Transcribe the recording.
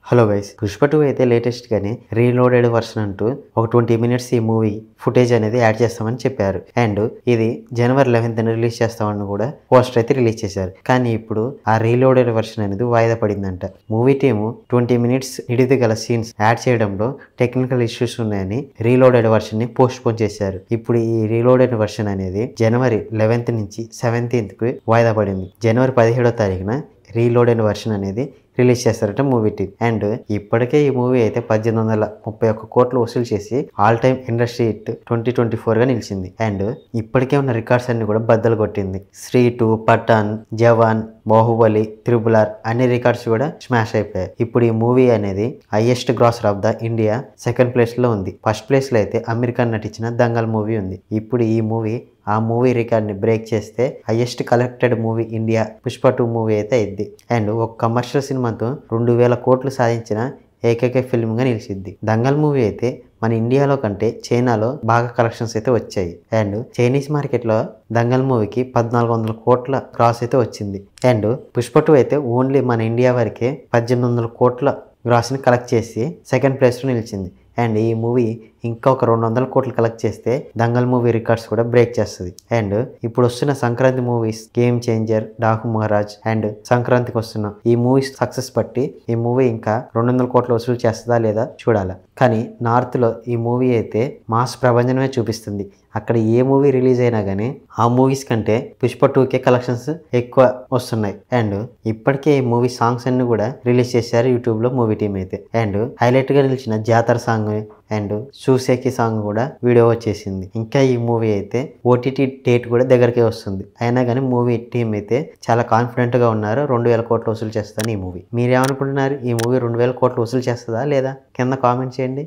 Hello guys, Pushpa 2 అయితే latest గానే reloaded version అంటూ ఒక 20 మినిట్స్ ఈ మూవీ ఫుటేజ్ అనేది యాడ్ చేస్తామని చెప్పారు. అండ్ ఇది జనవరి 11th రిలీజ్ చేస్తామని కూడా పోస్టర్ అయితే రిలీజ్ చేశారు. కానీ ఇప్పుడు ఆ రీలోడెడ్ వర్షన్ అనేది వాయిదా పడిందంట. మూవీ టీము 20 మినిట్స్ నిడిది గల సీన్స్ యాడ్ చేయడంలో టెక్నికల్ ఇష్యూస్ ఉన్నాయని రీలోడెడ్ వర్షన్ ని పోస్ట్ పోన్ చేశారు. ఇప్పుడు ఈ రీలోడెడ్ వర్షన్ అనేది జనవరి 11th నుంచి 17th కి వాయిదా పడింది. జనవరి 17వ తారీఖున రీలోడెడ్ వర్షన్ అనేది రిలీజ్ చేస్తారట మూవీ టీమ్. అండ్ ఇప్పటికే ఈ మూవీ అయితే 1831 కోట్లు వసూలు చేసి ఆల్ టైమ్ ఇండస్ట్రీ హిట్ 2024 గా నిలిచింది. అండ్ ఇప్పటికే ఉన్న రికార్డ్స్ అన్ని కూడా బద్దలు కొట్టింది. శ్రీ 2, పఠాన్, జవాన్, బాహుబలి, త్రిబుల్ ఆర్ అన్ని రికార్డ్స్ కూడా స్మాష్ అయిపోయాయి. ఇప్పుడు ఈ మూవీ అనేది highest grosser of the India second place లో ఉంది. ఫస్ట్ ప్లేస్ లో అయితే అమీర్ ఖాన్ నటించిన దంగల్ మూవీ ఉంది. ఇప్పుడు ఈ మూవీ ఆ మూవీ రికార్డ్ ని బ్రేక్ చేస్తే highest collected movie India Pushpa 2 movie అయితే అయింది. అండ్ ఒక కమర్షియల్ సినిమాతో 2000 కోట్లు సాధించిన ఏకైక ఫిల్మ్ గా నిలిచింది. దంగల్ మూవీ అయితే మన ఇండియాలో కంటే చైనాలో బాగా కలెక్షన్స్ అయితే వచ్చాయి. అండ్ చైనీస్ మార్కెట్ లో దంగల్ మూవీకి 1400 కోట్ల గ్రాస్ అయితే వచ్చింది. అండ్ పుష్ప 2 అయితే ఓన్లీ మన ఇండియా వరకే 1800 కోట్ల గ్రాస్ ని కలెక్ట్ చేసి సెకండ్ ప్లేస్ లో నిలిచింది. అండ్ ఈ మూవీ ఇంకా ఒక 200 కోట్లు కలెక్ట్ చేస్తే దంగల్ మూవీ రికార్డ్స్ కూడా బ్రేక్ చేస్తుంది. అండ్ ఇప్పుడు వస్తున్న Sankranti movies game changer, Daaku Maharaj and సంక్రాంతికి వస్తున్న ఈ మూవీస్ సక్సెస్ బట్టి ఈ మూవీ ఇంకా 200 కోట్లు వసూలు చేస్తుందా లేదా చూడాలి. కానీ నార్త్ లో ఈ మూవీ అయితే మాస్ ప్రభంజనమే చూపిస్తుంది. అక్కడ ఏ మూవీ రిలీజ్ అయినా కానీ ఆ మూవీస్ కంటే పుష్ప 2కే కలెక్షన్స్ ఎక్కువ వస్తున్నాయి. అండ్ ఇప్పటికే ఈ మూవీ సాంగ్స్ అన్ని కూడా రిలీజ్ చేశారు యూట్యూబ్ లో మూవీ టీమ్ అయితే. అండ్ హైలైట్ గా నిలిచిన జాతర సాంగ్ అండ్ చూసేకి సాంగ్ కూడా వీడియో వచ్చేసింది. ఇంకా ఈ మూవీ అయితే ఓటీటీ డేట్ కూడా దగ్గరకే వస్తుంది. అయినా కానీ మూవీ టీమ్ అయితే చాలా కాన్ఫిడెంట్ గా ఉన్నారు 2000 కోట్లు వసూలు చేస్తాను ఈ మూవీ. మీరేమనుకుంటున్నారు? ఈ మూవీ 2000 కోట్లు వసూలు చేస్తుందా లేదా? కింద కామెంట్ చేయండి.